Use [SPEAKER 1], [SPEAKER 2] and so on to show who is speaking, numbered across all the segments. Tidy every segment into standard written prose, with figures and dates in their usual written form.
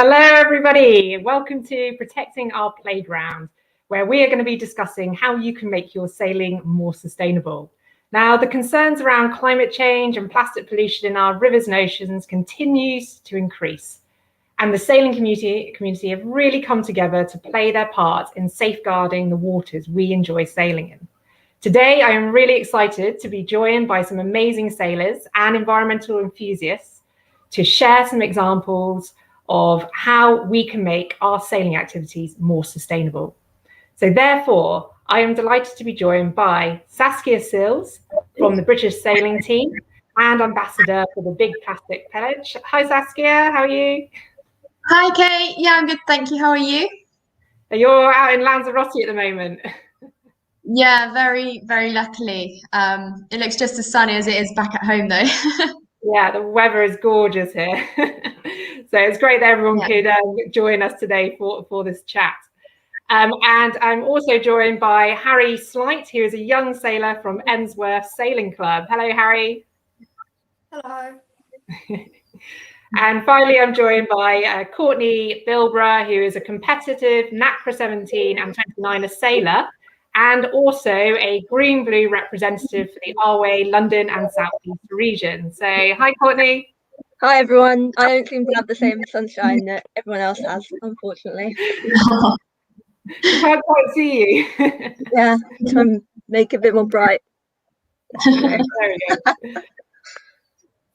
[SPEAKER 1] Hello, everybody. Welcome to Protecting Our Playground, where we are going to be discussing how you can make your sailing more sustainable. Now, the concerns around climate change and plastic pollution in our rivers and oceans continues to increase. And the sailing community have really come together to play their part in safeguarding the waters we enjoy sailing in. Today, I am really excited to be joined by some amazing sailors and environmental enthusiasts to share some examples of how we can make our sailing activities more sustainable. So therefore, I am delighted to be joined by Saskia Sills from the British Sailing Team and Ambassador for the Big Plastic Pledge. Hi Saskia, how are you?
[SPEAKER 2] Hi Kate, yeah, I'm good, thank you. How are you?
[SPEAKER 1] You're out in Lanzarote at the moment.
[SPEAKER 2] Yeah, very, very luckily. It looks just as sunny as it is back at home though.
[SPEAKER 1] Yeah, the weather is gorgeous here. So it's great that everyone could join us today for this chat. And I'm also joined by Harry Slight, who is a young sailor from Emsworth Sailing Club. Hello, Harry.
[SPEAKER 3] Hello.
[SPEAKER 1] And finally, I'm joined by Courtney Bilborough, who is a competitive NACRA 17 and 29er sailor, and also a green-blue representative for the Arway, London and South East region. So, hi, Courtney.
[SPEAKER 3] Hi, everyone. I don't seem to have the same sunshine that everyone else has, unfortunately.
[SPEAKER 1] I can't quite see you.
[SPEAKER 3] Yeah, try and make it a bit more bright.
[SPEAKER 1] There we go.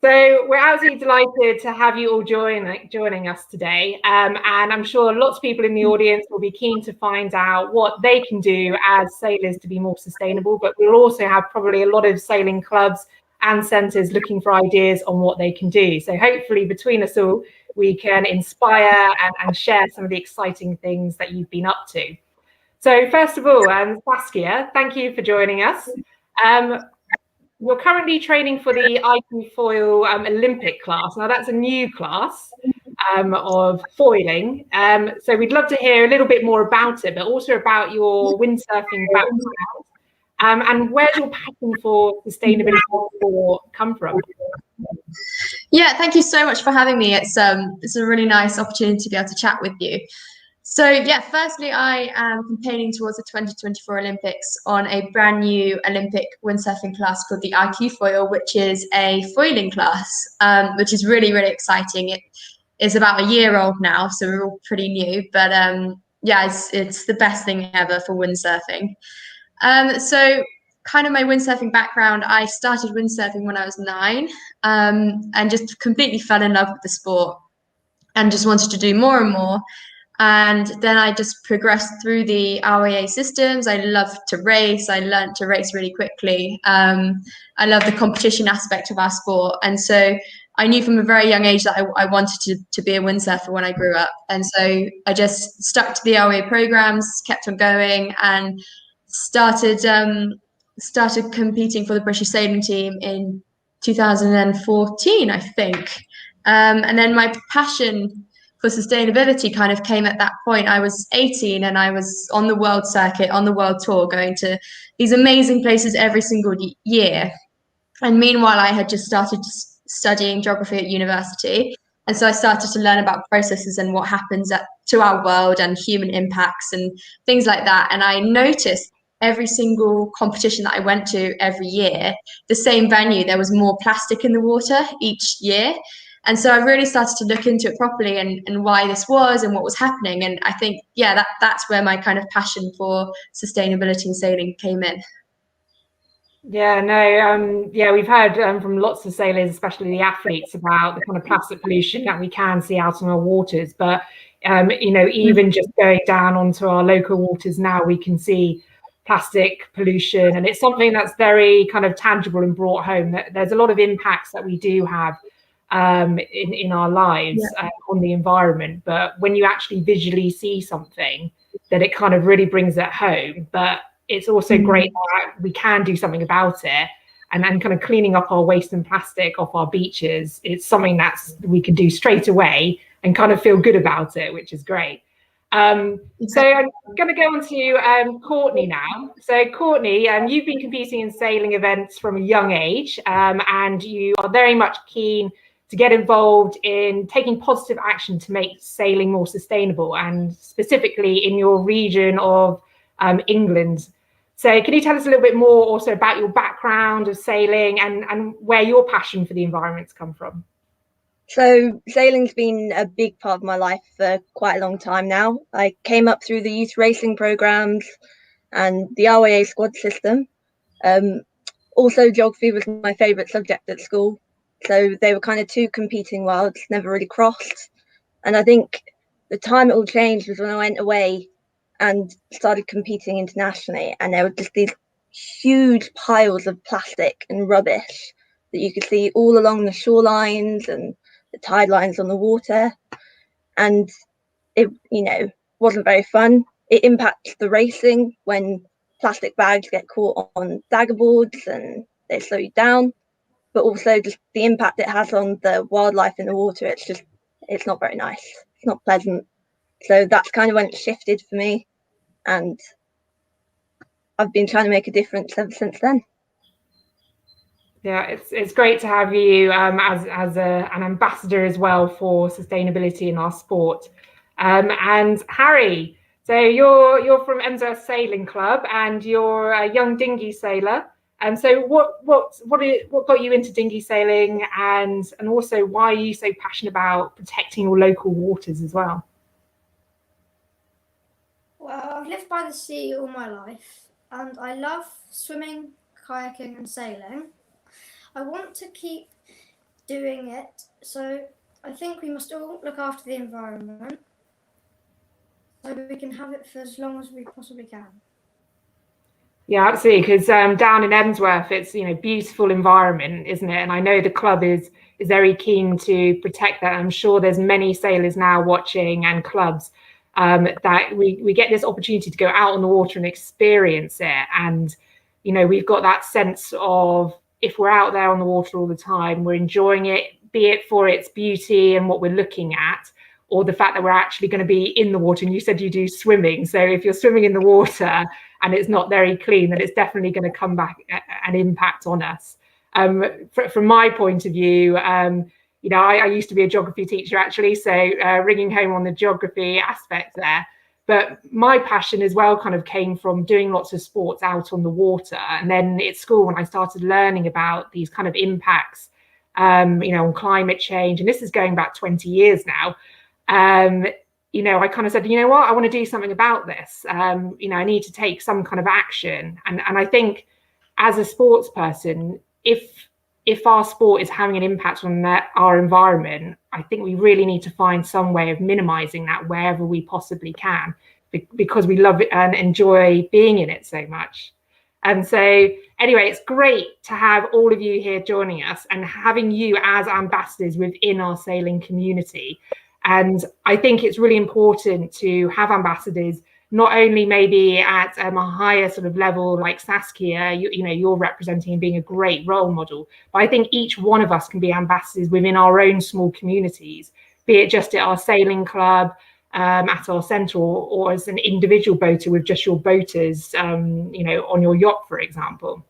[SPEAKER 1] So we're absolutely delighted to have you all joining us today. And I'm sure lots of people in the audience will be keen to find out what they can do as sailors to be more sustainable, but we'll also have probably a lot of sailing clubs and centres looking for ideas on what they can do. So hopefully between us all, we can inspire and share some of the exciting things that you've been up to. So first of all, Saskia, thank you for joining us. You're currently training for the IQ Foil Olympic class. Now that's a new class of foiling. So we'd love to hear a little bit more about it, but also about your windsurfing background. And where's your passion for sustainability come from?
[SPEAKER 2] Yeah, thank you so much for having me. It's a really nice opportunity to be able to chat with you. So yeah, firstly, I am campaigning towards the 2024 Olympics on a brand new Olympic windsurfing class called the IQ Foil, which is a foiling class, which is really, really exciting. It is about a year old now, so we're all pretty new, but yeah, it's the best thing ever for windsurfing. So kind of my windsurfing background, I started windsurfing when I was 9 and just completely fell in love with the sport and just wanted to do more and more. And then I just progressed through the RAA systems. I loved to race. I learned to race really quickly. I love the competition aspect of our sport. And so I knew from a very young age that I wanted to be a windsurfer when I grew up. And so I just stuck to the RAA programs, kept on going, and started competing for the British Sailing Team in 2014, I think. And then my passion for sustainability kind of came at that point. I was 18 and I was on the world circuit, on the world tour, going to these amazing places every single year. And meanwhile, I had just started studying geography at university. And so I started to learn about processes and what happens to our world and human impacts and things like that. And I noticed every single competition that I went to every year, the same venue, there was more plastic in the water each year. And so I really started to look into it properly and why this was and what was happening. And I think, yeah, that's where my kind of passion for sustainability and sailing came in.
[SPEAKER 1] Yeah, no, yeah, we've heard from lots of sailors, especially the athletes, about the kind of plastic pollution that we can see out on our waters. But, you know, even just going down onto our local waters now, we can see plastic pollution. And it's something that's very kind of tangible and brought home. There's a lot of impacts that we do have in our lives on the environment, but when you actually visually see something, that it kind of really brings it home. But it's also great that we can do something about it, and then kind of cleaning up our waste and plastic off our beaches. It's something we can do straight away and kind of feel good about it, which is great. So I'm going to go on to Courtney now. So Courtney, you've been competing in sailing events from a young age, and you are very much keen to get involved in taking positive action to make sailing more sustainable, and specifically in your region of England. So can you tell us a little bit more also about your background of sailing and where your passion for the environment's come from?
[SPEAKER 3] So sailing's been a big part of my life for quite a long time now. I came up through the youth racing programs and the RYA squad system. Also, geography was my favourite subject at school. So they were kind of two competing worlds, never really crossed. And I think the time it all changed was when I went away and started competing internationally. And there were just these huge piles of plastic and rubbish that you could see all along the shorelines and the tide lines on the water. And it, wasn't very fun. It impacts the racing when plastic bags get caught on dagger boards and they slow you down, but also just the impact it has on the wildlife in the water. It's not very nice. It's not pleasant. So that's kind of when it shifted for me, and I've been trying to make a difference ever since then.
[SPEAKER 1] Yeah, it's great to have you as an ambassador as well for sustainability in our sport. And Harry, so you're from Emsworth Sailing Club, and you're a young dinghy sailor. And so what got you into dinghy sailing, and also why are you so passionate about protecting your local waters as well?
[SPEAKER 4] Well, I've lived by the sea all my life, and I love swimming, kayaking, and sailing. I want to keep doing it, so I think we must all look after the environment so we can have it for as long as we possibly can.
[SPEAKER 1] Yeah, absolutely. Because down in Emsworth, it's beautiful environment, isn't it? And I know the club is very keen to protect that. I'm sure there's many sailors now watching, and clubs that we get this opportunity to go out on the water and experience it. And we've got that sense of, if we're out there on the water all the time, we're enjoying it, be it for its beauty and what we're looking at, or the fact that we're actually going to be in the water. And you said you do swimming. So if you're swimming in the water and it's not very clean, then it's definitely going to come back and impact on us. From my point of view, I used to be a geography teacher, actually, so ringing home on the geography aspect there. But my passion as well kind of came from doing lots of sports out on the water. And then at school, when I started learning about these kind of impacts, on climate change, and this is going back 20 years now, I kind of said, you know what, I want to do something about this. I need to take some kind of action. And I think as a sports person, if our sport is having an impact on our environment, I think we really need to find some way of minimizing that wherever we possibly can, because we love it and enjoy being in it so much. And so anyway, it's great to have all of you here joining us and having you as ambassadors within our sailing community. And I think it's really important to have ambassadors, not only maybe at a higher sort of level like Saskia, you're representing and being a great role model, but I think each one of us can be ambassadors within our own small communities, be it just at our sailing club, at our centre, or as an individual boater with just your boaters, on your yacht, for example.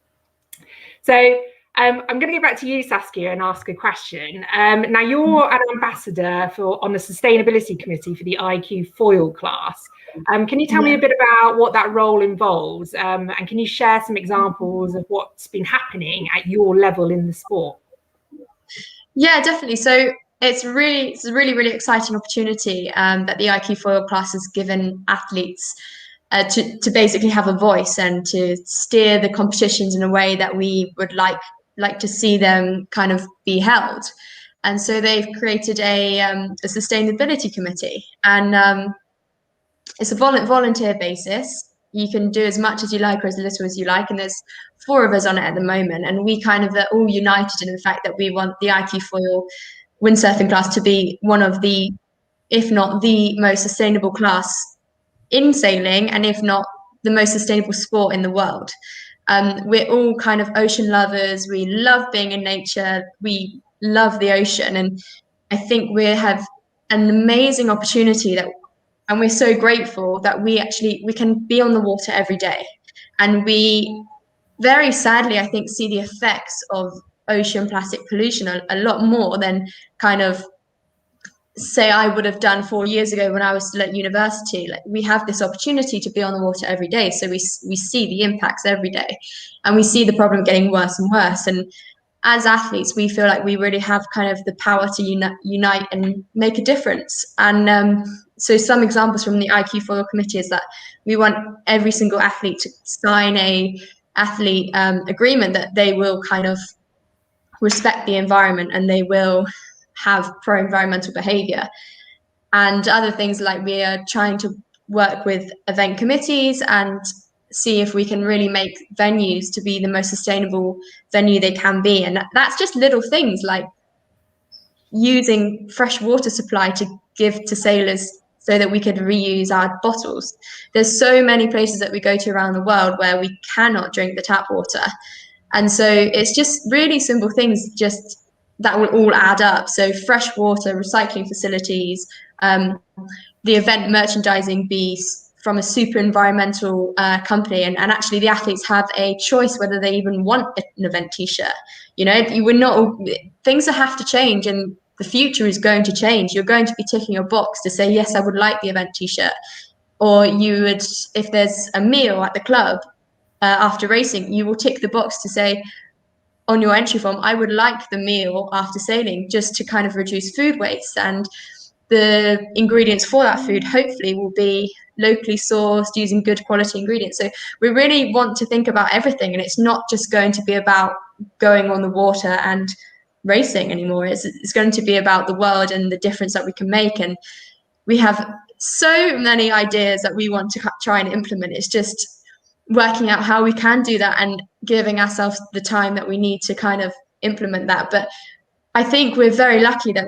[SPEAKER 1] So I'm going to go back to you, Saskia, and ask a question. Now, you're an ambassador on the sustainability committee for the IQ foil class. Can you tell me a bit about what that role involves? And can you share some examples of what's been happening at your level in the sport?
[SPEAKER 2] Yeah, definitely. So it's a really exciting opportunity that the IQ foil class has given athletes to basically have a voice and to steer the competitions in a way that we would like to see them kind of be held. And so they've created a sustainability committee, and it's a volunteer basis. You can do as much as you like or as little as you like, and there's 4 of us on it at the moment, and we kind of are all united in the fact that we want the IQ foil windsurfing class to be one of the, if not the most sustainable class in sailing, and if not the most sustainable sport in the world. We're all kind of ocean lovers. We love being in nature. We love the ocean, and I think we have an amazing opportunity and we're so grateful that we can be on the water every day. And we very sadly, I think, see the effects of ocean plastic pollution a lot more than kind of say I would have done 4 years ago when I was still at university. Like, we have this opportunity to be on the water every day, so we see the impacts every day, and we see the problem getting worse and worse. And as athletes, we feel like we really have kind of the power to unite and make a difference. And so some examples from the IQ Follow Committee is that we want every single athlete to sign a athlete agreement that they will kind of respect the environment and they will have pro-environmental behavior. And other things, like we are trying to work with event committees and see if we can really make venues to be the most sustainable venue they can be. And that's just little things like using fresh water supply to give to sailors so that we could reuse our bottles. There's so many places that we go to around the world where we cannot drink the tap water. And so it's just really simple things just that will all add up. So fresh water, recycling facilities, the event merchandising be from a super environmental company, and actually the athletes have a choice whether they even want an event t-shirt. You know, you would not, things that have to change, and the future is going to change. You're going to be ticking a box to say, yes, I would like the event t-shirt. Or you would, if there's a meal at the club after racing, you will tick the box to say on your entry form, I would like the meal after sailing, just to kind of reduce food waste. And the ingredients for that food hopefully will be locally sourced using good quality ingredients. So we really want to think about everything, and it's not just going to be about going on the water and racing anymore. It's going to be about the world and the difference that we can make. And we have so many ideas that we want to try and implement. It's just working out how we can do that and giving ourselves the time that we need to kind of implement that. But I think we're very lucky that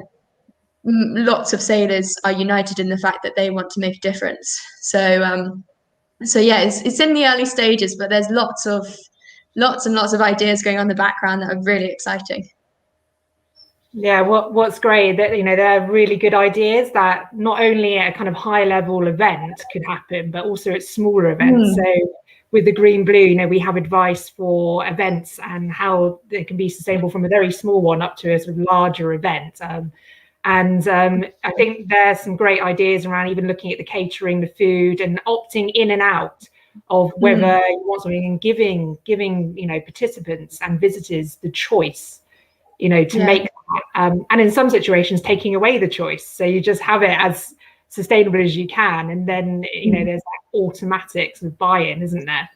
[SPEAKER 2] lots of sailors are united in the fact that they want to make a difference. So yeah, it's in the early stages, but there's lots and lots of ideas going on in the background that are really exciting.
[SPEAKER 1] Yeah, what's great that, you know, they're really good ideas that not only at a kind of high level event could happen, but also at smaller events. So with the Green Blue, you know, we have advice for events and how they can be sustainable from a very small one up to a sort of larger event. I think there's some great ideas around even looking at the catering, the food, and opting in and out of whether you want something, and giving, you know, participants and visitors the choice, you know, to make that. And in some situations, taking away the choice. So you just have it as sustainable as you can. And then, you know, there's that automatic sort of buy-in, isn't there?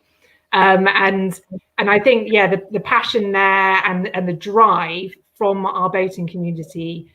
[SPEAKER 1] And I think, yeah, the passion there and the drive from our boating community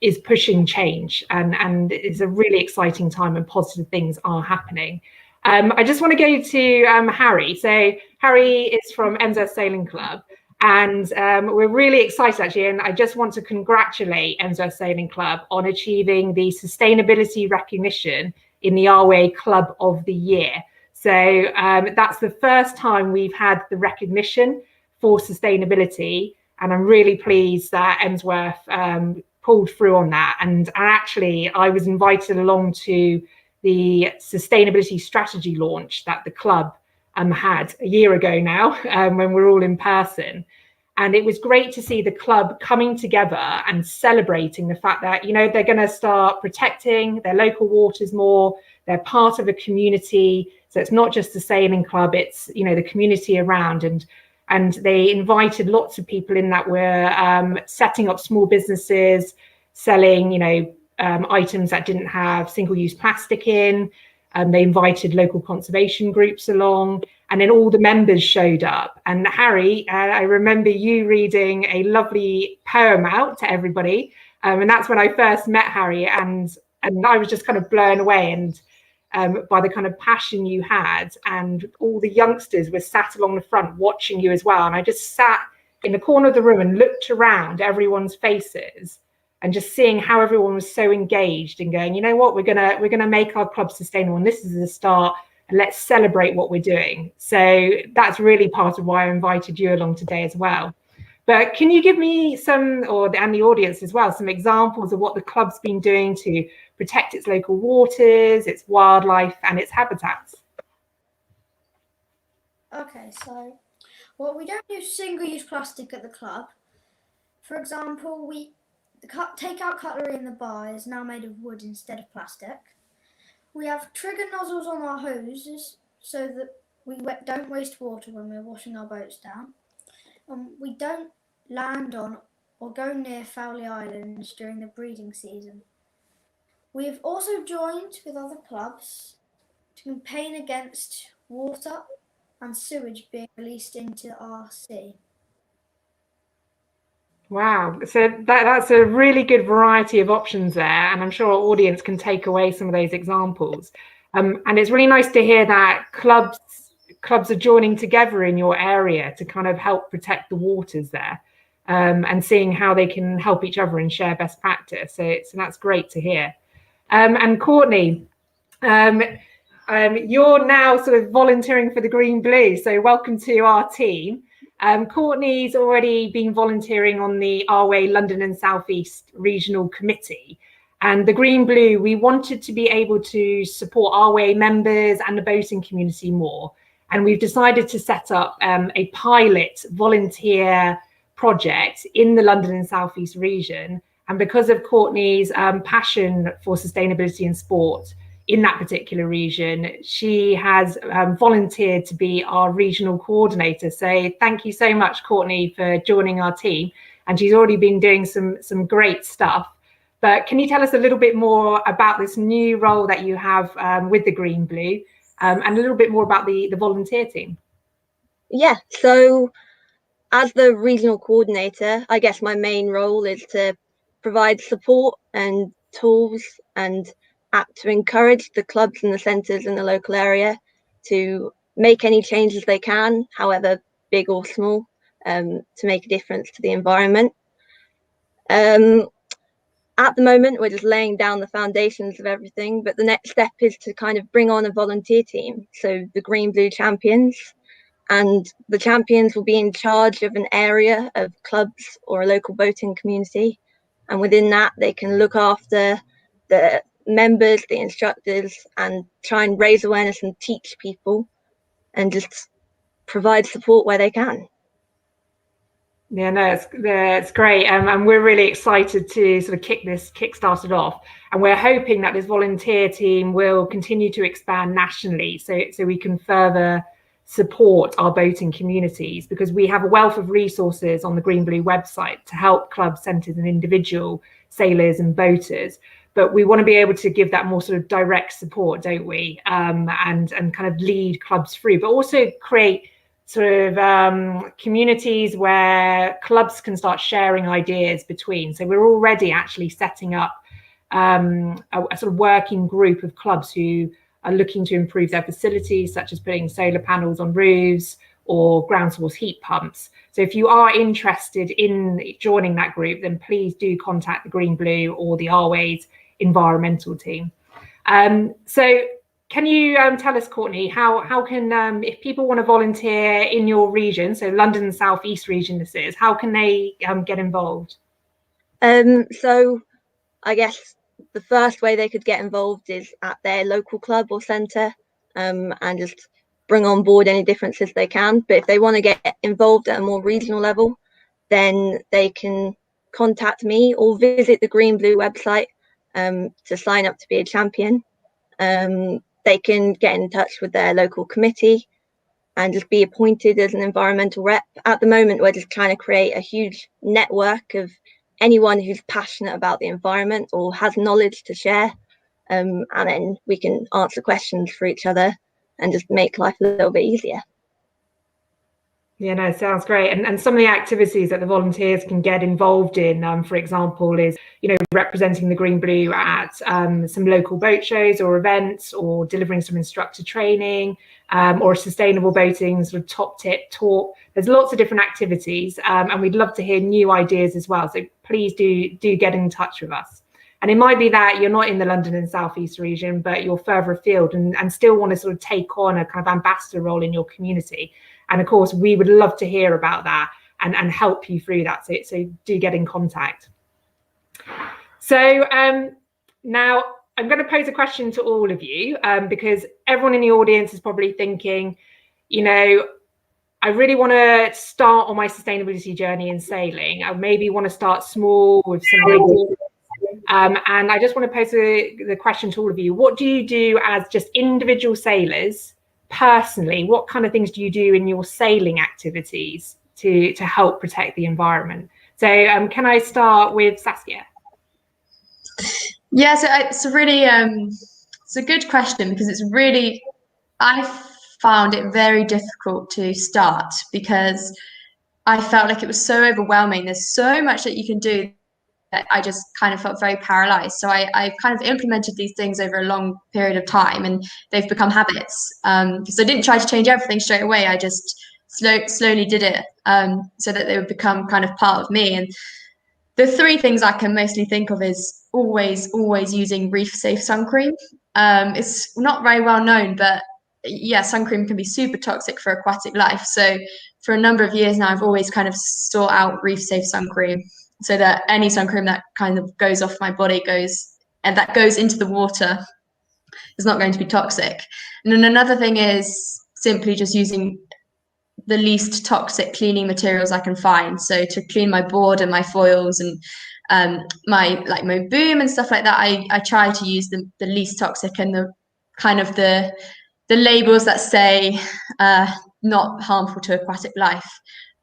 [SPEAKER 1] is pushing change, and it's a really exciting time and positive things are happening. I just want to go to Harry. So Harry is from Emsworth Sailing Club, and we're really excited actually, and I just want to congratulate Emsworth Sailing Club on achieving the sustainability recognition in the RWA Club of the Year. So that's the first time we've had the recognition for sustainability, and I'm really pleased that Emsworth pulled through on that. And actually, I was invited along to the sustainability strategy launch that the club had a year ago now, when we're all in person. And it was great to see the club coming together and celebrating the fact that, you know, they're going to start protecting their local waters more. They're part of a community. So it's not just the sailing club, it's, you know, the community around. And they invited lots of people in that were setting up small businesses, selling, you know, items that didn't have single-use plastic in. They invited local conservation groups along, and then all the members showed up. And Harry, I remember you reading a lovely poem out to everybody. And that's when I first met Harry, and I was just kind of blown away and by the kind of passion you had. And all the youngsters were sat along the front watching you as well. And I just sat in the corner of the room and looked around everyone's faces, and just seeing how everyone was so engaged and going, you know what, we're gonna make our club sustainable, and this is the start, and let's celebrate what we're doing. So that's really part of why I invited you along today as well. But can you give me some, and the audience as well, some examples of what the club's been doing to protect its local waters, its wildlife, and its habitats?
[SPEAKER 4] Okay, so Well, we don't use single-use plastic at the club. For example, the take-out cutlery in the bar is now made of wood instead of plastic. We have trigger nozzles on our hoses so that we don't waste water when we're washing our boats down. We don't land on or go near Fowley Islands during the breeding season. We have also joined with other clubs to campaign against water and sewage being released into our sea.
[SPEAKER 1] Wow, so that's a really good variety of options there, and I'm sure our audience can take away some of those examples. And it's really nice to hear that clubs are joining together in your area to kind of help protect the waters there, and seeing how they can help each other and share best practice. So that's great to hear. And Courtney, you're now sort of volunteering for the Green Blue, so welcome to our team. Courtney's already been volunteering on the Our Way London and South East Regional Committee. And the Green Blue, we wanted to be able to support Our Way members and the boating community more. And we've decided to set up a pilot volunteer project in the London and South East region. And because of Courtney's passion for sustainability and sport in that particular region, she has volunteered to be our regional coordinator. So thank you so much, Courtney, for joining our team. And she's already been doing some great stuff. But can you tell us a little bit more about this new role that you have with the Green Blue, and a little bit more about the volunteer team?
[SPEAKER 3] Yeah, so as the regional coordinator, I guess my main role is to provide support and tools and act to encourage the clubs and the centres in the local area to make any changes they can, however big or small, to make a difference to the environment. At the moment, we're just laying down the foundations of everything, but the next step is to kind of bring on a volunteer team, so the Green Blue Champions. And the champions will be in charge of an area of clubs or a local boating community. And within that, they can look after the members, the instructors, and try and raise awareness and teach people and just provide support where they can.
[SPEAKER 1] Yeah, no, it's great. And we're really excited to sort of kick-start it off. And we're hoping that this volunteer team will continue to expand nationally so we can further support our boating communities, because we have a wealth of resources on the Green Blue website to help clubs, centres and individual sailors and boaters. But we want to be able to give that more sort of direct support, don't we? And kind of lead clubs through, but also create sort of communities where clubs can start sharing ideas between. So we're already actually setting up a sort of working group of clubs who are looking to improve their facilities, such as putting solar panels on roofs or ground source heat pumps. So if you are interested in joining that group, then please do contact the Green Blue or the Our Ways environmental team. So can you tell us, Courtney, how can, if people want to volunteer in your region, so London and South East region this is, how can they get involved?
[SPEAKER 3] So I guess the first way they could get involved is at their local club or centre, and just bring on board any differences they can. But if they want to get involved at a more regional level, then they can contact me or visit the Green Blue website to sign up to be a champion. They can get in touch with their local committee and just be appointed as an environmental rep. At the moment, we're just trying to create a huge network of anyone who's passionate about the environment or has knowledge to share, and then we can answer questions for each other and just make life a little bit easier.
[SPEAKER 1] Yeah, no, sounds great. And some of the activities that the volunteers can get involved in, for example, is, representing the Green Blue at some local boat shows or events, or delivering some instructor training, or a sustainable boating sort of top tip talk. There's lots of different activities, and we'd love to hear new ideas as well. So please do get in touch with us. And it might be that you're not in the London and South East region, but you're further afield and still want to sort of take on a kind of ambassador role in your community. And of course, we would love to hear about that and help you through that. So do get in contact. So now I'm going to pose a question to all of you, because everyone in the audience is probably thinking, I really want to start on my sustainability journey in sailing. I maybe want to start small with some ideas. And I just want to pose the question to all of you. What do you do as just individual sailors personally? What kind of things do you do in your sailing activities to help protect the environment? So can I start with Saskia?
[SPEAKER 2] Yeah, so it's a really it's a good question, because it's really, I found it very difficult to start because I felt like it was so overwhelming. There's so much that you can do that I just kind of felt very paralyzed. So I've kind of implemented these things over a long period of time, and they've become habits. Because I didn't try to change everything straight away. I just slowly did it, so that they would become kind of part of me. And the three things I can mostly think of is always using reef safe sun cream. It's not very well known, but yeah, sun cream can be super toxic for aquatic life. So for a number of years now, I've always kind of sought out reef safe sun cream, so that any sun cream that kind of goes off my body that goes into the water is not going to be toxic. And then another thing is simply just using the least toxic cleaning materials I can find. So to clean my board and my foils and my boom and stuff like that, I try to use the least toxic, and the kind of the labels that say not harmful to aquatic life.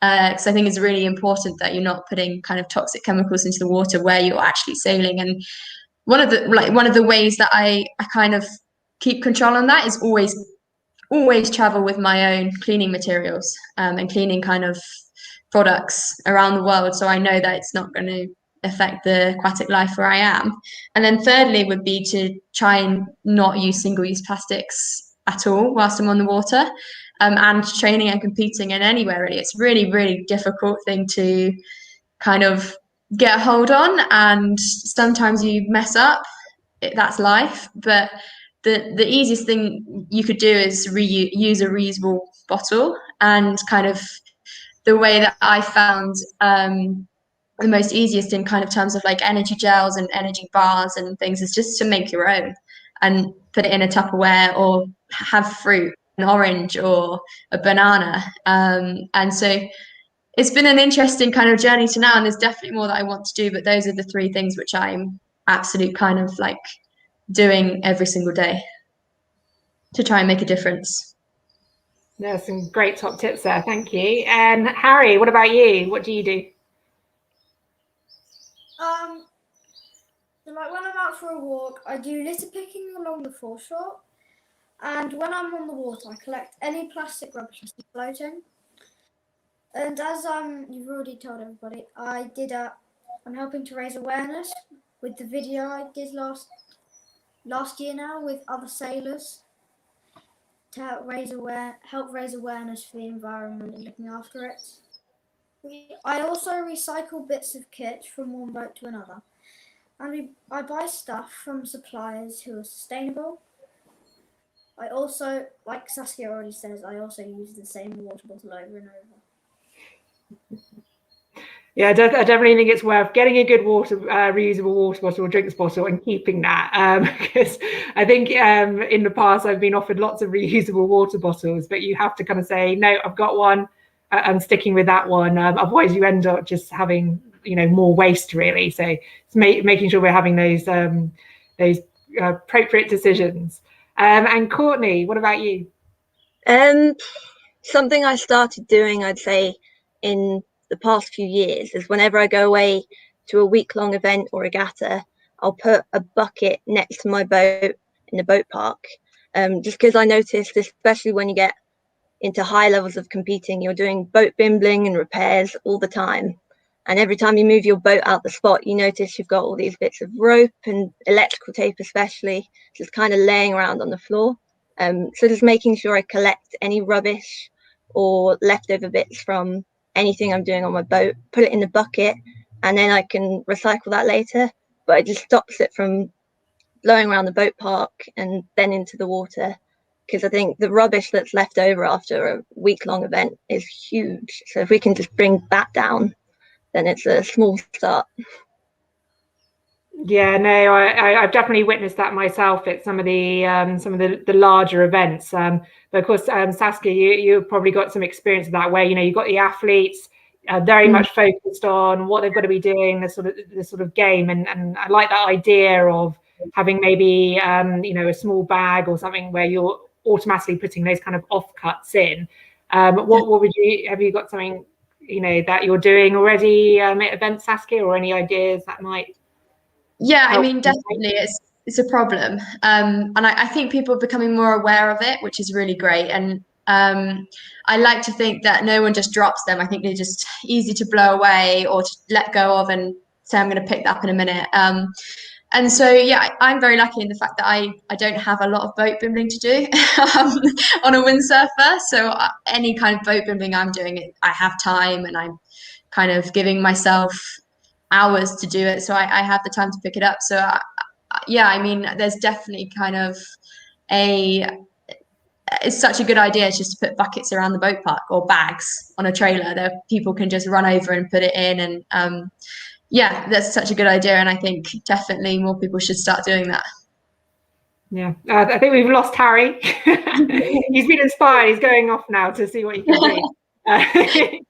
[SPEAKER 2] Because I think it's really important that you're not putting kind of toxic chemicals into the water where you're actually sailing. And one of the ways that I kind of keep control on that is always travel with my own cleaning materials, and cleaning kind of products around the world, so I know that it's not going to affect the aquatic life where I am. And then thirdly would be to try and not use single-use plastics at all whilst I'm on the water. And training and competing in anywhere, really, it's really difficult thing to kind of get a hold on, and sometimes you mess up. That's life. But the easiest thing you could do is use a reusable bottle. And kind of the way that I found the most easiest in kind of terms of like energy gels and energy bars and things is just to make your own and put it in a Tupperware, or have fruit, an orange or a banana. And so it's been an interesting kind of journey to now, and there's definitely more that I want to do, but those are the three things which I'm absolute kind of like doing every single day to try and make a difference.
[SPEAKER 1] There's some great top tips there, thank you. And Harry, what about you? What do you do?
[SPEAKER 4] Like when I'm out for a walk, I do litter picking along the foreshore, and when I'm on the water, I collect any plastic rubbish that's floating. And as you've already told everybody, I'm helping to raise awareness with the video I did last year now with other sailors to help raise awareness for the environment and looking after it. I also recycle bits of kit from one boat to another, and I buy stuff from suppliers who are sustainable. I also, like Saskia already says, I also use the same water bottle over and over.
[SPEAKER 1] Yeah, I definitely think it's worth getting a good reusable water bottle or drinks bottle and keeping that, because I think in the past I've been offered lots of reusable water bottles, but you have to kind of say, no, I've got one, I'm sticking with that one. Otherwise you end up just having, more waste really. So it's making sure we're having those appropriate decisions. And Courtney, what about you?
[SPEAKER 3] Something I started doing, I'd say, in the past few years is whenever I go away to a week-long event or regatta, I'll put a bucket next to my boat in the boat park. Just because I noticed, especially when you get into high levels of competing, you're doing boat bimbling and repairs all the time. And every time you move your boat out the spot, you notice you've got all these bits of rope and electrical tape, especially, just kind of laying around on the floor. So just making sure I collect any rubbish or leftover bits from anything I'm doing on my boat, put it in the bucket, and then I can recycle that later. But it just stops it from blowing around the boat park and then into the water, because I think the rubbish that's left over after a week-long event is huge. So if we can just bring that down, then it's a small start.
[SPEAKER 1] Yeah, no, I've definitely witnessed that myself at some of the larger events. But of course, Saskia, you've probably got some experience of that, where you've got the athletes very much focused on what they've got to be doing, the sort of game, and I like that idea of having maybe a small bag or something where you're automatically putting those kind of offcuts in. What would you have you got something that you're doing already at events, Saskia, or any ideas that might?
[SPEAKER 2] Yeah, I mean, definitely it's a problem. And I think people are becoming more aware of it, which is really great. And I like to think that no one just drops them. I think they're just easy to blow away or to let go of and say, I'm going to pick that up in a minute. And so, yeah, I'm very lucky in the fact that I don't have a lot of boat bimbling to do on a windsurfer. So any kind of boat bimbling I'm doing, I have time and I'm kind of giving myself hours to do it, so I have the time to pick it up. So yeah, I mean, there's definitely kind of it's such a good idea just to put buckets around the boat park or bags on a trailer that people can just run over and put it in. And yeah, that's such a good idea, and I think definitely more people should start doing that.
[SPEAKER 1] Yeah, I think we've lost Harry. He's been inspired. He's going off now to see what he can do.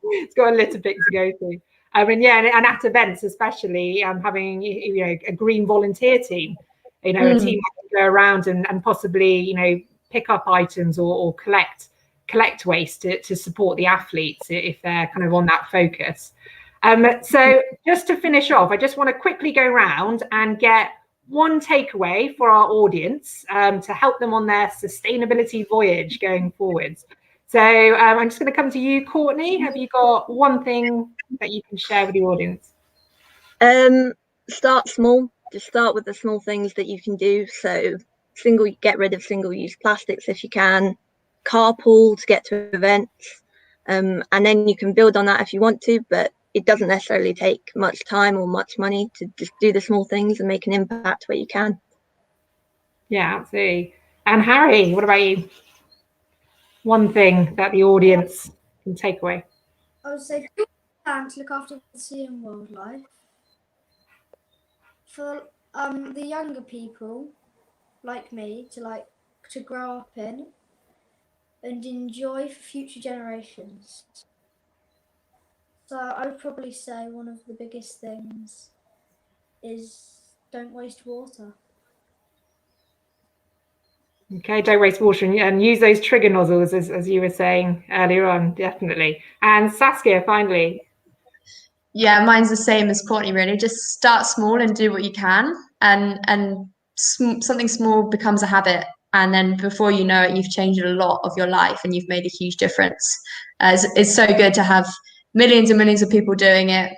[SPEAKER 1] He's got a little bit to go through. I mean, yeah, and at events, especially having a green volunteer team, a team that can go around and possibly pick up items or collect waste to support the athletes if they're kind of on that focus. So just to finish off, I just want to quickly go around and get one takeaway for our audience to help them on their sustainability voyage going forwards. So I'm just going to come to you, Courtney. Have you got one thing that you can share with the audience?
[SPEAKER 3] Start small. Just start with the small things that you can do. So get rid of single-use plastics if you can. Carpool to get to events, and then you can build on that if you want to. But it doesn't necessarily take much time or much money to just do the small things and make an impact where you can.
[SPEAKER 1] Yeah, absolutely. And Harry, what about you? One thing that the audience can take away?
[SPEAKER 4] I would say plan to look after the sea and wildlife. For the younger people like me to grow up in and enjoy for future generations. So I would probably say one of the biggest things is don't waste water.
[SPEAKER 1] Okay, don't waste water and use those trigger nozzles as you were saying earlier on, definitely. And Saskia, finally.
[SPEAKER 2] Yeah, mine's the same as Courtney, really. Just start small and do what you can, and something small becomes a habit, and then before you know it, you've changed a lot of your life and you've made a huge difference. It's so good to have millions and millions of people doing it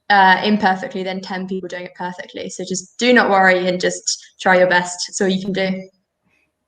[SPEAKER 2] imperfectly, then 10 people doing it perfectly. So just do not worry and just try your best. That's all you can do.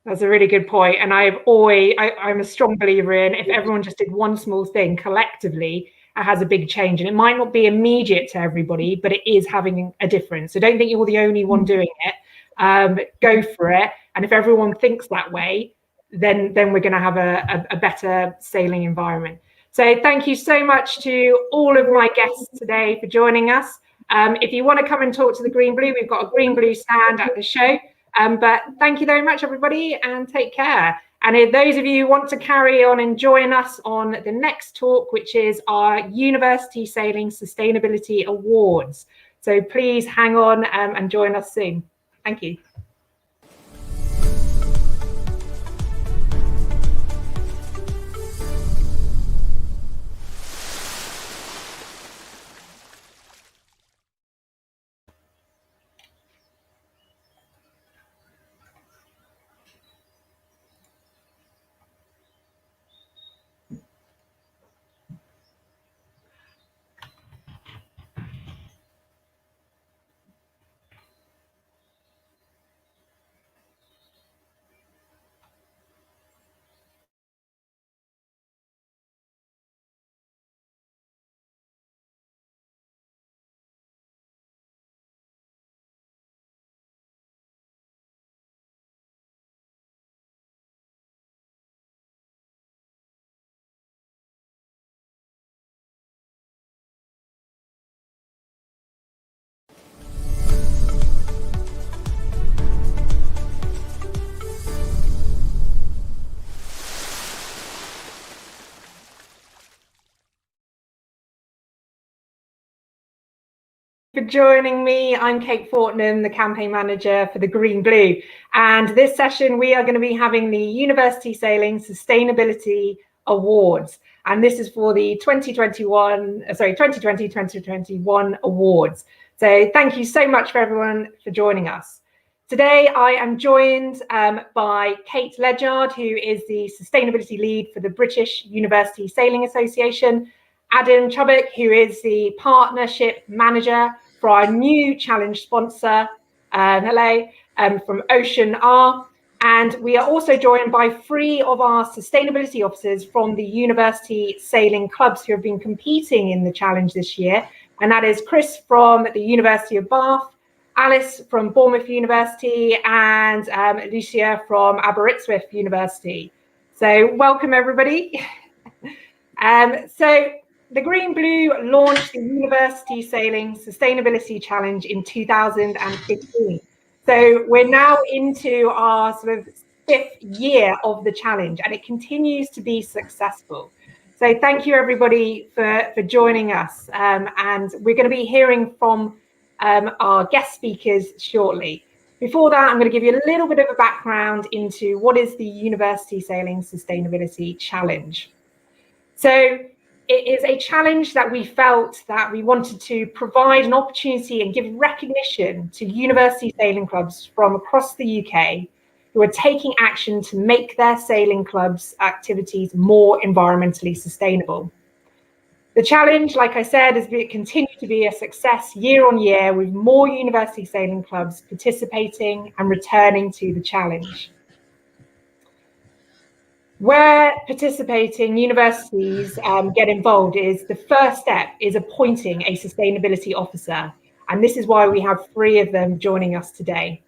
[SPEAKER 1] That's a really good point. And I'm a strong believer in if everyone just did one small thing collectively, it has a big change. And it might not be immediate to everybody, but it is having a difference. So don't think you're the only one doing it. Go for it. And if everyone thinks that way, then we're going to have a better sailing environment. So thank you so much to all of my guests today for joining us. If you want to come and talk to the Green Blue, we've got a Green Blue stand at the show. But thank you very much, everybody, and take care. And if those of you who want to carry on and join us on the next talk, which is our University Sailing Sustainability Awards. So please hang on and join us soon. Thank you. For joining me. I'm Kate Fortnam, the campaign manager for the Green Blue. And this session, we are going to be having the University Sailing Sustainability Awards. And this is for the 2020-2021 awards. So thank you so much for everyone for joining us. Today, I am joined by Kate Ledyard, who is the sustainability lead for the British University Sailing Association, Adam Chubbuck, who is the partnership manager for our new challenge sponsor, from Ocean R. And we are also joined by 3 of our sustainability officers from the university sailing clubs who have been competing in the challenge this year. And that is Chris from the University of Bath, Alice from Bournemouth University, and Lucia from Aberystwyth University. So welcome, everybody. So the Green Blue launched the University Sailing Sustainability Challenge in 2015. So we're now into our sort of 5th year of the challenge, and it continues to be successful. So thank you, everybody, for joining us. And we're going to be hearing from our guest speakers shortly. Before that, I'm going to give you a little bit of a background into what is the University Sailing Sustainability Challenge. So it is a challenge that we felt that we wanted to provide an opportunity and give recognition to university sailing clubs from across the UK who are taking action to make their sailing clubs' activities more environmentally sustainable. The challenge, like I said, has continued to be a success year on year, with more university sailing clubs participating and returning to the challenge. Where participating universities get involved is the first step is appointing a sustainability officer. And this is why we have 3 of them joining us today.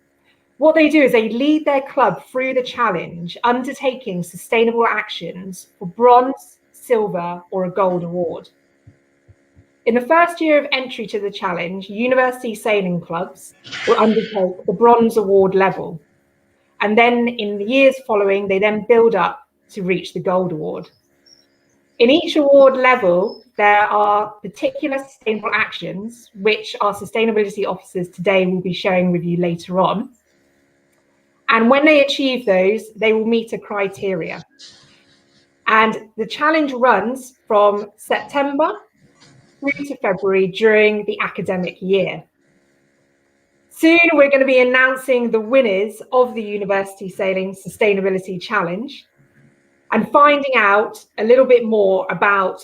[SPEAKER 1] What they do is they lead their club through the challenge, undertaking sustainable actions for bronze, silver, or a gold award. In the first year of entry to the challenge, university sailing clubs will undertake the bronze award level. And then in the years following, they then build up to reach the gold award. In each award level, there are particular sustainable actions, which our sustainability officers today will be sharing with you later on. And when they achieve those, they will meet a criteria. And the challenge runs from September through to February during the academic year. Soon, we're going to be announcing the winners of the University Sailing Sustainability Challenge and finding out a little bit more about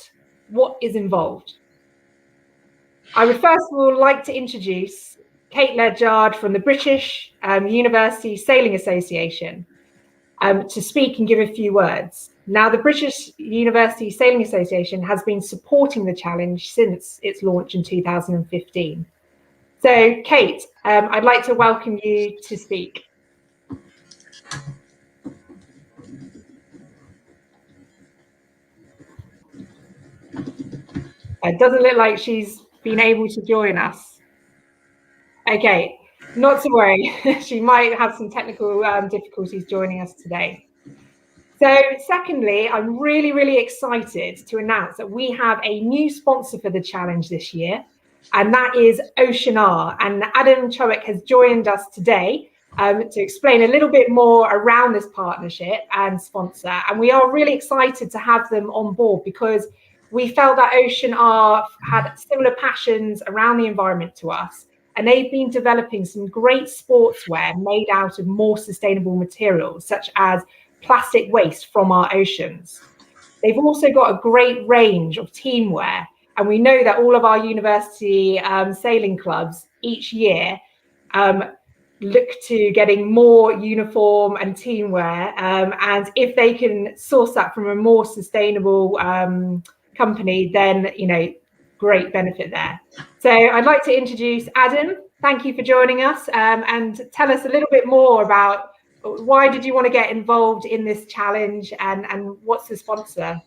[SPEAKER 1] what is involved. I would first of all like to introduce Kate Ledyard from the British University Sailing Association to speak and give a few words. Now, the British University Sailing Association has been supporting the challenge since its launch in 2015. So, Kate, I'd like to welcome you to speak. It doesn't look like she's been able to join us. Okay, not to worry. She might have some technical difficulties joining us today. So secondly, I'm really, really excited to announce that we have a new sponsor for the challenge this year, and that is Ocean R. And Adam Chubbuck has joined us today to explain a little bit more around this partnership and sponsor. And we are really excited to have them on board because we felt that Ocean R had similar passions around the environment to us, and they've been developing some great sportswear made out of more sustainable materials, such as plastic waste from our oceans. They've also got a great range of teamwear, and we know that all of our university sailing clubs each year look to getting more uniform and teamwear, and if they can source that from a more sustainable company, then great benefit there. So I'd like to introduce Adam. Thank you for joining us, and tell us a little bit more about why did you want to get involved in this challenge, and what's the sponsor?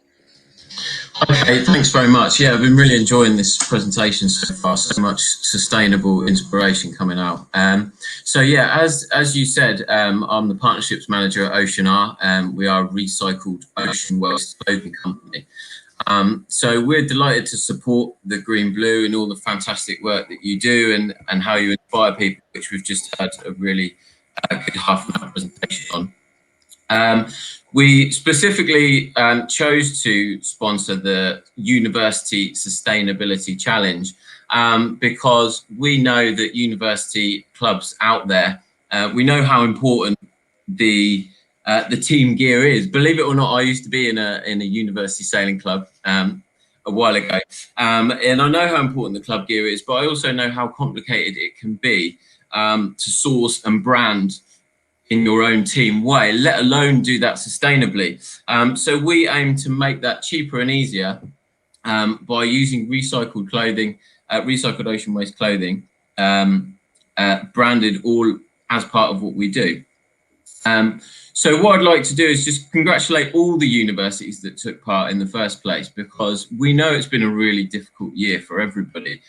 [SPEAKER 5] Okay, thanks very much. Yeah, I've been really enjoying this presentation so far. So much sustainable inspiration coming out. So yeah, as you said, I'm the partnerships manager at Ocean R. We are a recycled ocean waste clothing company. So we're delighted to support the Green Blue and all the fantastic work that you do and how you inspire people, which we've just had a really good half an hour presentation on. We specifically chose to sponsor the University Sustainability Challenge because we know that university clubs out there, we know how important the team gear is. Believe it or not, I used to be in a university sailing club a while ago, and I know how important the club gear is, but I also know how complicated it can be to source and brand in your own team way, let alone do that sustainably. So we aim to make that cheaper and easier by using recycled clothing, recycled ocean waste clothing, branded all as part of what we do. So what I'd like to do is just congratulate all the universities that took part in the first place, because we know it's been a really difficult year for everybody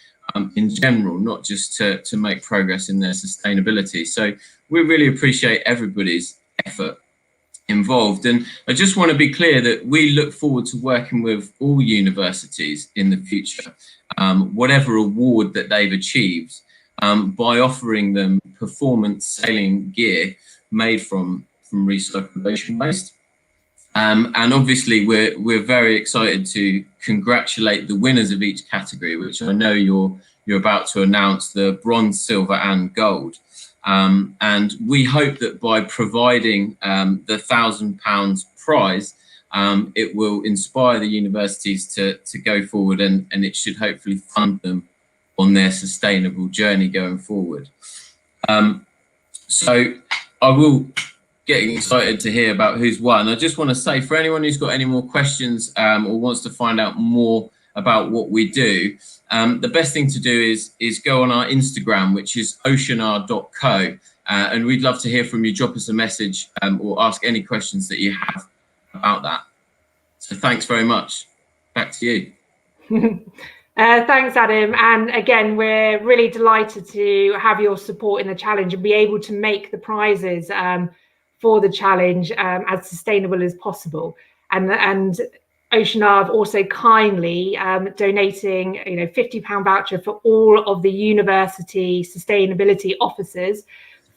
[SPEAKER 5] in general, not just to make progress in their sustainability. So we really appreciate everybody's effort involved. And I just want to be clear that we look forward to working with all universities in the future, whatever award that they've achieved, by offering them performance sailing gear made from recycled ocean waste. And obviously we're very excited to congratulate the winners of each category, which I know you're about to announce, the bronze, silver and gold. And we hope that by providing the £1,000 prize, it will inspire the universities to go forward, and it should hopefully fund them on their sustainable journey going forward. So I will getting excited to hear about who's won. I just want to say, for anyone who's got any more questions or wants to find out more about what we do, the best thing to do is go on our Instagram, which is oceanr.co, and we'd love to hear from you. Drop us a message or ask any questions that you have about that. So thanks very much. Back to you.
[SPEAKER 1] Thanks, Adam. And again, we're really delighted to have your support in the challenge and be able to make the prizes for the challenge as sustainable as possible. And OceanR have also kindly donating, £50 voucher for all of the university sustainability officers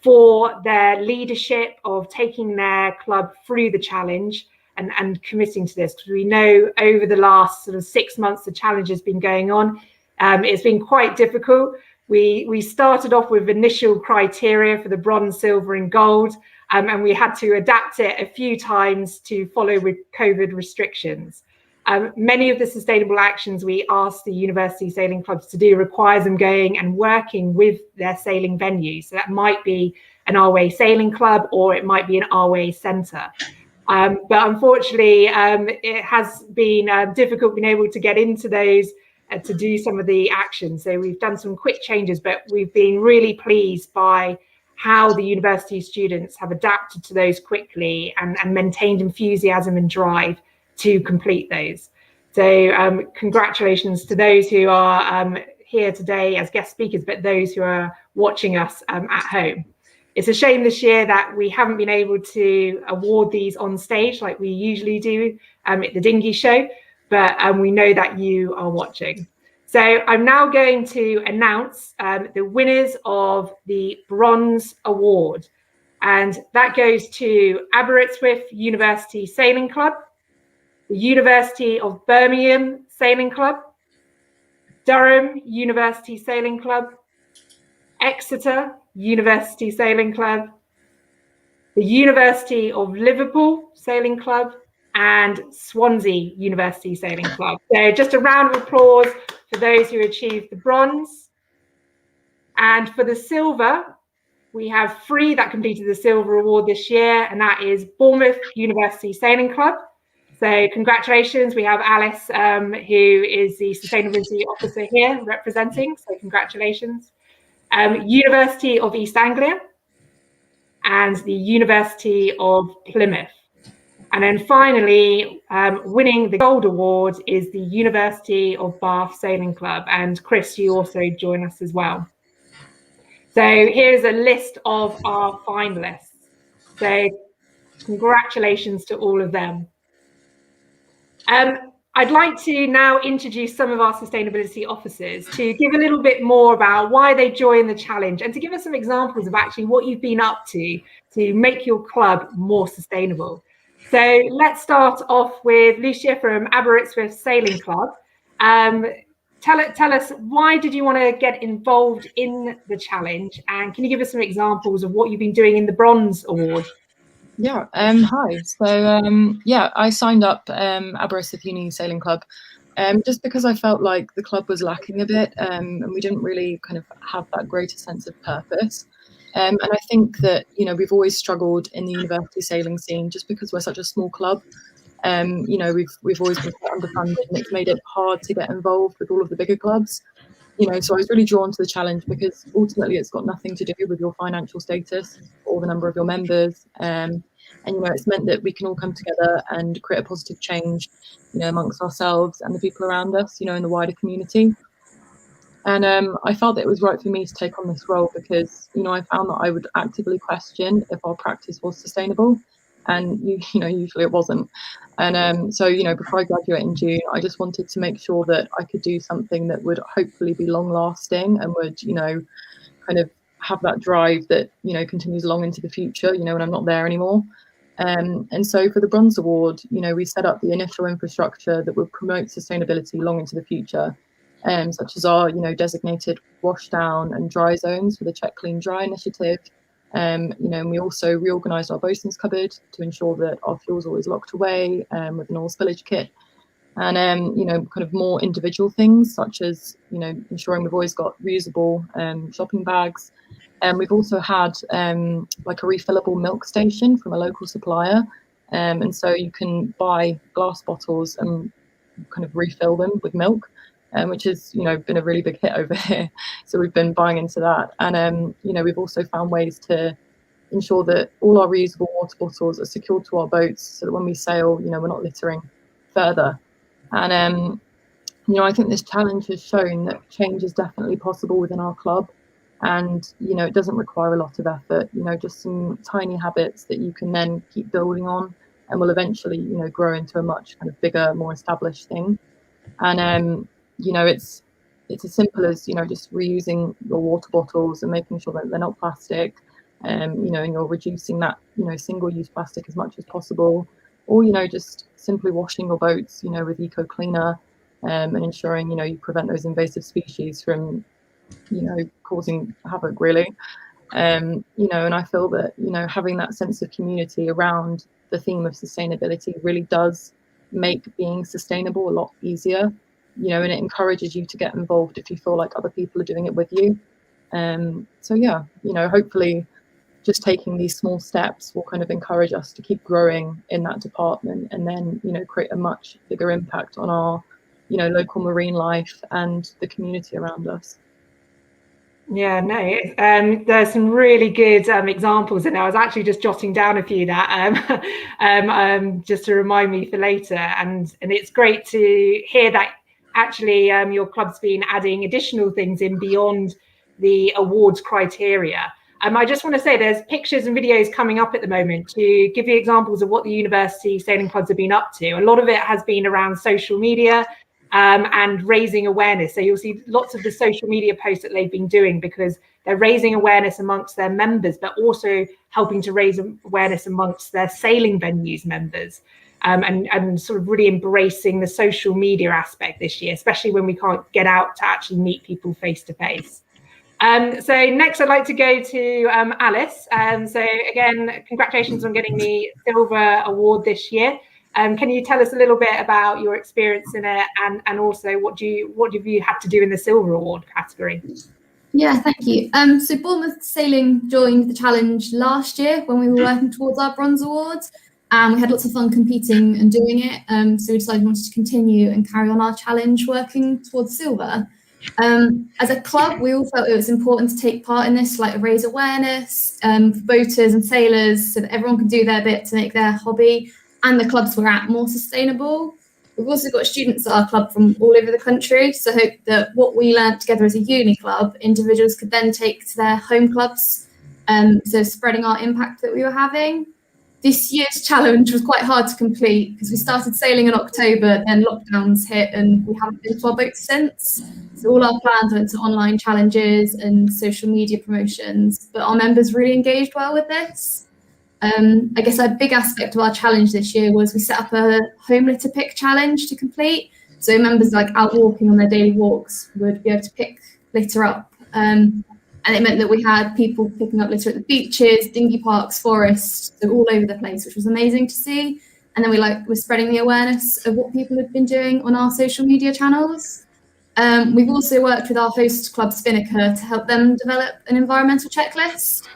[SPEAKER 1] for their leadership of taking their club through the challenge and committing to this, because we know over the last sort of 6 months the challenge has been going on. It's been quite difficult. We started off with initial criteria for the bronze, silver and gold, and we had to adapt it a few times to follow with COVID restrictions. Many of the sustainable actions we asked the university sailing clubs to do requires them going and working with their sailing venues. So that might be an Our Way sailing club, or it might be an Our Way centre. But unfortunately, it has been difficult being able to get into those to do some of the actions. So we've done some quick changes, but we've been really pleased by how the university students have adapted to those quickly and maintained enthusiasm and drive to complete those. So congratulations to those who are here today as guest speakers, but those who are watching us at home. It's a shame this year that we haven't been able to award these on stage like we usually do at the Dinghy Show, but we know that you are watching. So I'm now going to announce the winners of the Bronze Award. And that goes to Aberystwyth University Sailing Club, the University of Birmingham Sailing Club, Durham University Sailing Club, Exeter University Sailing Club, the University of Liverpool Sailing Club, and Swansea University Sailing Club. So just a round of applause for those who achieved the bronze. And for the silver, we have 3 that completed the silver award this year, and that is Bournemouth University Sailing Club. So congratulations. We have Alice, who is the sustainability officer here representing, so congratulations. University of East Anglia and the University of Plymouth. And then finally, winning the gold award is the University of Bath Sailing Club. And Chris, you also join us as well. So here's a list of our finalists. So congratulations to all of them. I'd like to now introduce some of our sustainability officers to give a little bit more about why they joined the challenge and to give us some examples of actually what you've been up to make your club more sustainable. So let's start off with Lucia from Aberystwyth Sailing Club. Tell us, why did you want to get involved in the challenge, and can you give us some examples of what you've been doing in the Bronze Award?
[SPEAKER 6] Yeah, hi. So, yeah, I signed up Aberystwyth Uni Sailing Club just because I felt like the club was lacking a bit, and we didn't really kind of have that greater sense of purpose. And I think that, you know, we've always struggled in the university sailing scene just because we're such a small club. You know, we've always been quite underfunded, and it's made it hard to get involved with all of the bigger clubs. You know, so I was really drawn to the challenge because ultimately it's got nothing to do with your financial status or the number of your members. And, you know, it's meant that we can all come together and create a positive change, you know, amongst ourselves and the people around us, you know, in the wider community. And I felt that it was right for me to take on this role because, you know, I found that I would actively question if our practice was sustainable. And, you know, usually it wasn't. And so, you know, before I graduate in June, I just wanted to make sure that I could do something that would hopefully be long lasting and would, you know, kind of have that drive that, you know, continues long into the future, you know, when I'm not there anymore. And so for the Bronze Award, you know, we set up the initial infrastructure that would promote sustainability long into the future, such as our, you know, designated wash down and dry zones for the Check Clean Dry initiative. You know, and we also reorganised our bosun's cupboard to ensure that our fuel's always locked away with an oil spillage kit. And, you know, kind of more individual things such as, you know, ensuring we've always got reusable shopping bags. And we've also had like a refillable milk station from a local supplier. And so you can buy glass bottles and kind of refill them with milk, which has, you know, been a really big hit over here. So we've been buying into that. And, you know, we've also found ways to ensure that all our reusable water bottles are secured to our boats so that when we sail, you know, we're not littering further. And, you know, I think this challenge has shown that change is definitely possible within our club. And, you know, it doesn't require a lot of effort, you know, just some tiny habits that you can then keep building on and will eventually, you know, grow into a much kind of bigger, more established thing. And, you know, it's as simple as, you know, just reusing your water bottles and making sure that they're not plastic, you know, and you're reducing that, you know, single-use plastic as much as possible, or, you know, just simply washing your boats, you know, with eco cleaner, and ensuring, you know, you prevent those invasive species from, you know, causing havoc really. You know, and I feel that, you know, having that sense of community around the theme of sustainability really does make being sustainable a lot easier, you know, and it encourages you to get involved if you feel like other people are doing it with you. So yeah, you know, hopefully just taking these small steps will kind of encourage us to keep growing in that department and then, you know, create a much bigger impact on our, you know, local marine life and the community around us.
[SPEAKER 1] Yeah, no, there's some really good examples, and I was actually just jotting down a few that just to remind me for later. And it's great to hear that actually your club's been adding additional things in beyond the awards criteria. I just want to say there's pictures and videos coming up at the moment to give you examples of what the university sailing clubs have been up to. A lot of it has been around social media and raising awareness. So you'll see lots of the social media posts that they've been doing because they're raising awareness amongst their members, but also helping to raise awareness amongst their sailing venues members, and sort of really embracing the social media aspect this year, especially when we can't get out to actually meet people face to face. So next I'd like to go to Alice. So again, congratulations on getting the Silver Award this year. Can you tell us a little bit about your experience in it, and also what have you had to do in the Silver Award category?
[SPEAKER 7] Yeah, thank you. So Bournemouth Sailing joined the challenge last year when we were working towards our Bronze Awards, and we had lots of fun competing and doing it. So we decided we wanted to continue and carry on our challenge working towards silver. As a club, we all felt it was important to take part in this, like raise awareness for boaters and sailors so that everyone could do their bit to make their hobby and the clubs we're at more sustainable. We've also got students at our club from all over the country, so hope that what we learned together as a uni club, individuals could then take to their home clubs, so spreading our impact that we were having. this year's challenge was quite hard to complete because we started sailing in October, then lockdowns hit and we haven't been to our boats since. So all our plans went to online challenges and social media promotions, but our members really engaged well with this. I guess a big aspect of our challenge this year was we set up a home litter pick challenge to complete. So members like out walking on their daily walks would be able to pick litter up. And it meant that we had people picking up litter at the beaches, dinghy parks, forests, so all over the place, which was amazing to see. And then we were spreading the awareness of what people had been doing on our social media channels. We've also worked with our host club Spinnaker to help them develop an environmental checklist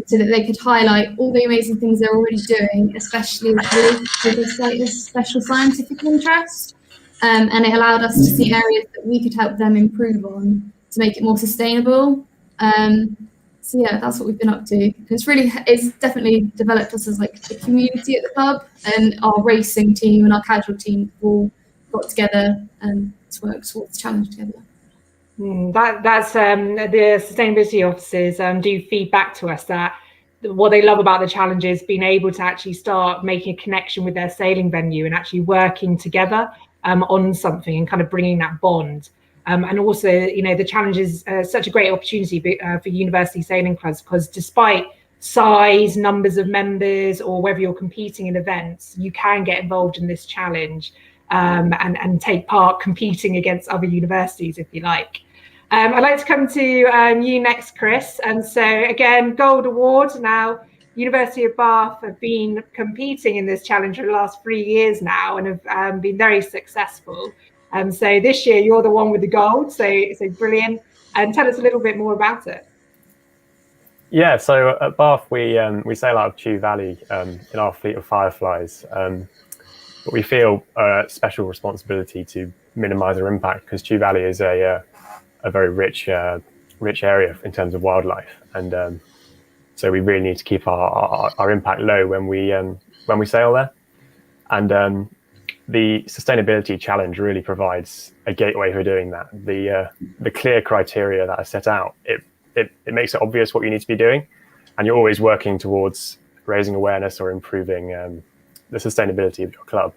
[SPEAKER 7] so that they could highlight all the amazing things they're already doing, especially with a slightly special scientific interest. And it allowed us to see areas that we could help them improve on to make it more sustainable. So yeah, that's what we've been up to. It's definitely developed us as like a community at the club, and our racing team and our casual team all got together to work towards the challenge together.
[SPEAKER 1] That's the sustainability officers do feed back to us that what they love about the challenge is being able to actually start making a connection with their sailing venue and actually working together on something and kind of bringing that bond. And also, the challenge is such a great opportunity for university sailing clubs, because despite size, numbers of members, or whether you're competing in events, you can get involved in this challenge and take part competing against other universities, if you like. I'd like to come to you next, Chris. And so again, Gold Award. Now, University of Bath have been competing in this challenge for the last 3 years now and have been very successful. So this year you're the one with the gold, so brilliant. And tell us a little bit more about it.
[SPEAKER 8] Yeah, so at Bath we sail out of Chew Valley in our fleet of Fireflies, but we feel a special responsibility to minimise our impact, because Chew Valley is a very rich area in terms of wildlife, and so we really need to keep our impact low when we sail there. And the sustainability challenge really provides a gateway for doing that. The clear criteria that are set out, it makes it obvious what you need to be doing, and you're always working towards raising awareness or improving the sustainability of your club.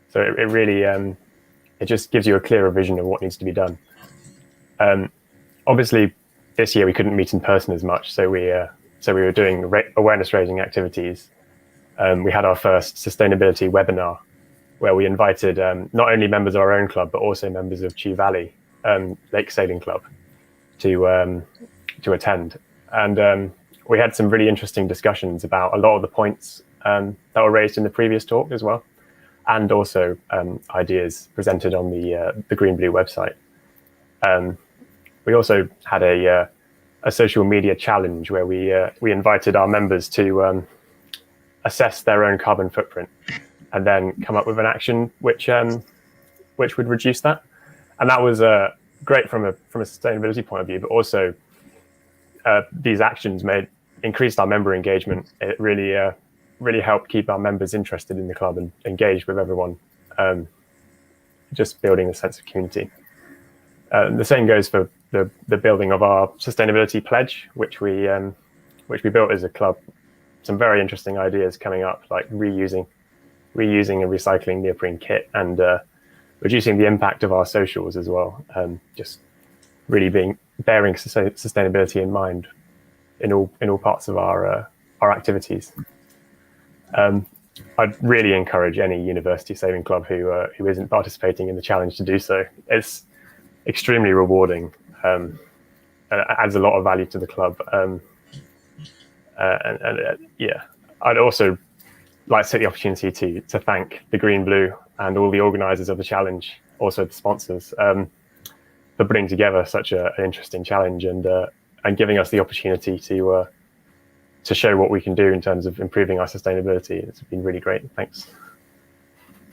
[SPEAKER 8] So it really it just gives you a clearer vision of what needs to be done. Obviously, this year we couldn't meet in person as much, so we were doing awareness raising activities. We had our first sustainability webinar, where we invited not only members of our own club, but also members of Chew Valley Lake Sailing Club to attend. And we had some really interesting discussions about a lot of the points that were raised in the previous talk as well, and also ideas presented on the Green Blue website. We also had a social media challenge where we invited our members to assess their own carbon footprint and then come up with an action which would reduce that. And that was great from a sustainability point of view, but also these actions increased our member engagement. It really helped keep our members interested in the club and engaged with everyone, just building a sense of community. The same goes for the building of our sustainability pledge, which we built as a club. Some very interesting ideas coming up, like reusing and recycling neoprene kit, and reducing the impact of our socials as well. Just really bearing sustainability in mind in all parts of our activities. I'd really encourage any university sailing club who isn't participating in the challenge to do so. It's extremely rewarding and it adds a lot of value to the club. Yeah, I'd also like to take the opportunity to thank the Green Blue and all the organisers of the challenge, also the sponsors, for putting together such an interesting challenge and giving us the opportunity to show what we can do in terms of improving our sustainability. It's been really great. Thanks.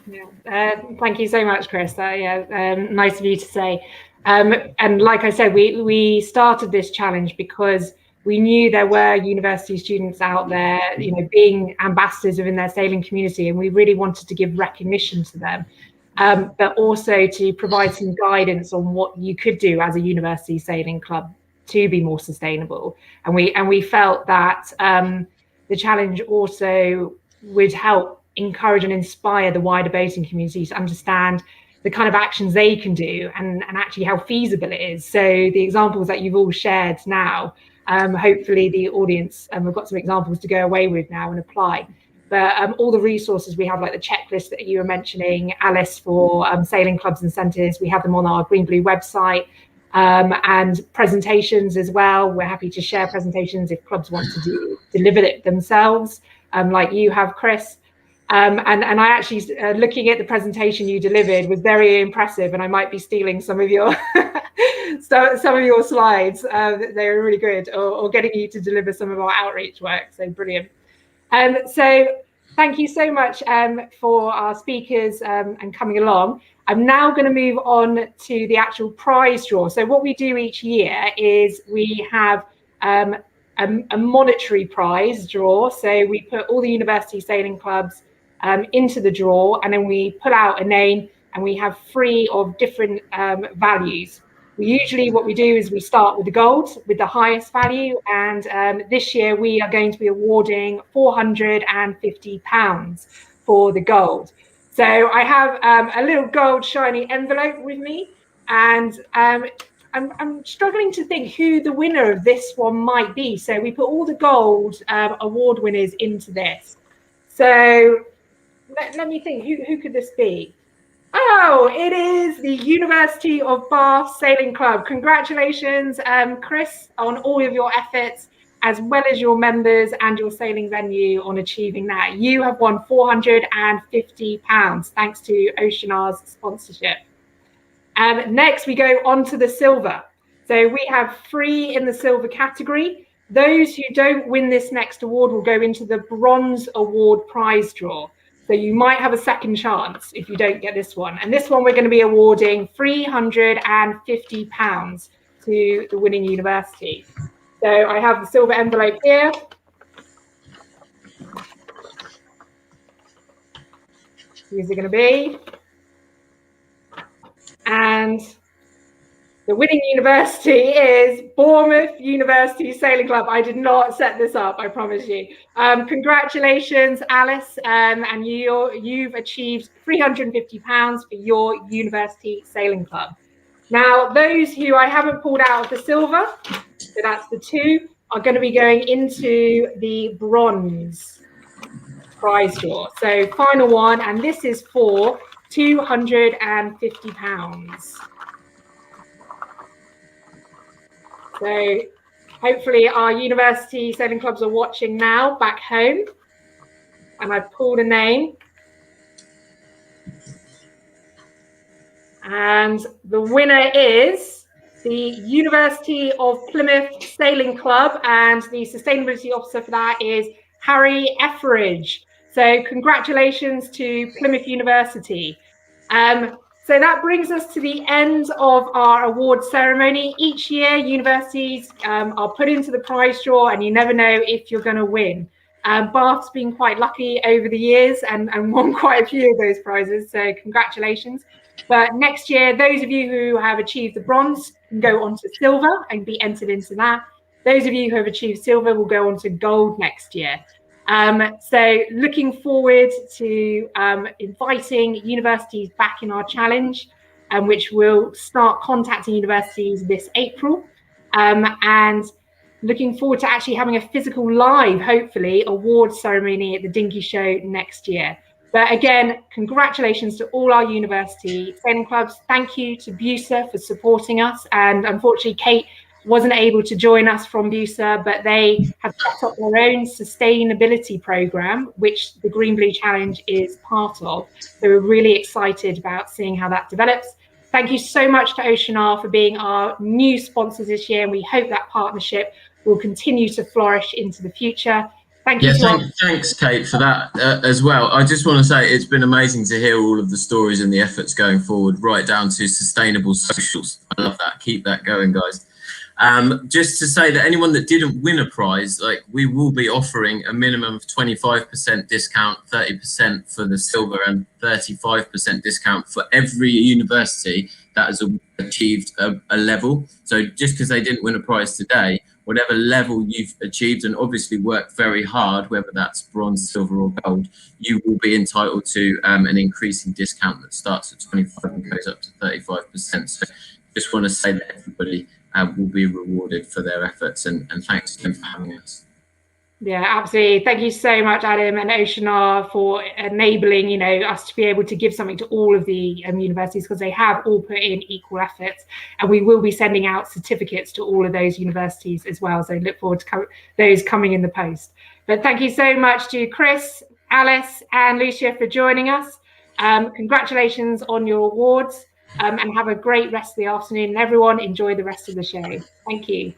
[SPEAKER 1] Yeah, thank you so much, Chris. Nice of you to say. And like I said, we started this challenge because we knew there were university students out there, being ambassadors within their sailing community, and we really wanted to give recognition to them, but also to provide some guidance on what you could do as a university sailing club to be more sustainable. And we felt that the challenge also would help encourage and inspire the wider boating community to understand the kind of actions they can do and actually how feasible it is. So the examples that you've all shared now, hopefully the audience, we've got some examples to go away with now and apply. But all the resources we have, like the checklist that you were mentioning, Alice, for sailing clubs and centres, we have them on our Green Blue website, and presentations as well. We're happy to share presentations if clubs want to deliver it themselves, like you have, Chris. And I actually, looking at the presentation you delivered, was very impressive, and I might be stealing some of your some of your slides. They were really good, or getting you to deliver some of our outreach work. So brilliant. So thank you so much for our speakers and coming along. I'm now going to move on to the actual prize draw. So what we do each year is we have a monetary prize draw. So we put all the university sailing clubs into the draw, and then we pull out a name, and we have 3 of different values. Usually what we do is we start with the gold, with the highest value, and this year we are going to be awarding £450 for the gold. So I have a little gold shiny envelope with me, and I'm struggling to think who the winner of this one might be. So we put all the gold award winners into this. So let me think, who could this be? Oh, it is the University of Bath Sailing Club. Congratulations, Chris, on all of your efforts, as well as your members and your sailing venue on achieving that. You have won £450 thanks to Oceanar's sponsorship. Next, we go on to the silver. So we have 3 in the silver category. Those who don't win this next award will go into the bronze award prize draw. So you might have a second chance if you don't get this one. And this one, we're going to be awarding £350 to the winning university. So I have the silver envelope here. Who's it going to be? And the winning university is Bournemouth University Sailing Club. I did not set this up, I promise you. Congratulations, Alice, and you've achieved £350 for your university sailing club. Now, those who I haven't pulled out of the silver, so that's the 2, are going to be going into the bronze prize draw. So final one, and this is for £250. So hopefully our university sailing clubs are watching now back home. And I've pulled a name. And the winner is the University of Plymouth Sailing Club, and the sustainability officer for that is Harry Etheridge. So congratulations to Plymouth University. So that brings us to the end of our award ceremony. Each year, universities are put into the prize draw, and you never know if you're going to win. Bath's been quite lucky over the years and won quite a few of those prizes, so congratulations. But next year, those of you who have achieved the bronze can go on to silver and be entered into that. Those of you who have achieved silver will go on to gold next year. So looking forward to inviting universities back in our challenge, which will start contacting universities this April, and looking forward to actually having a physical live, hopefully, award ceremony at the Dinghy Show next year. But again, congratulations to all our university sailing clubs. Thank you to BUSA for supporting us. And unfortunately, Kate wasn't able to join us from BUSA, but they have set up their own sustainability program, which the Green Blue Challenge is part of. So we're really excited about seeing how that develops. Thank you so much to Oceanar for being our new sponsors this year, and we hope that partnership will continue to flourish into the future. Thank you.
[SPEAKER 5] Thanks, Kate, for that as well. I just want to say it's been amazing to hear all of the stories and the efforts going forward, right down to sustainable socials. I love that. Keep that going, guys. Just to say that anyone that didn't win a prize, like, we will be offering a minimum of 25% discount, 30% for the silver, and 35% discount for every university that has achieved a level. So just because they didn't win a prize today, whatever level you've achieved and obviously worked very hard, whether that's bronze, silver or gold, you will be entitled to an increasing discount that starts at 25 and goes up to 35%. So just want to say that everybody will be rewarded for their efforts, and thanks again for having us.
[SPEAKER 1] Yeah, absolutely. Thank you so much, Adam and Oceanar, for enabling, you know, us to be able to give something to all of the universities, because they have all put in equal efforts, and we will be sending out certificates to all of those universities as well. So look forward to those coming in the post. But thank you so much to Chris, Alice, and Lucia for joining us. Congratulations on your awards, and have a great rest of the afternoon. And everyone, enjoy the rest of the show. Thank you.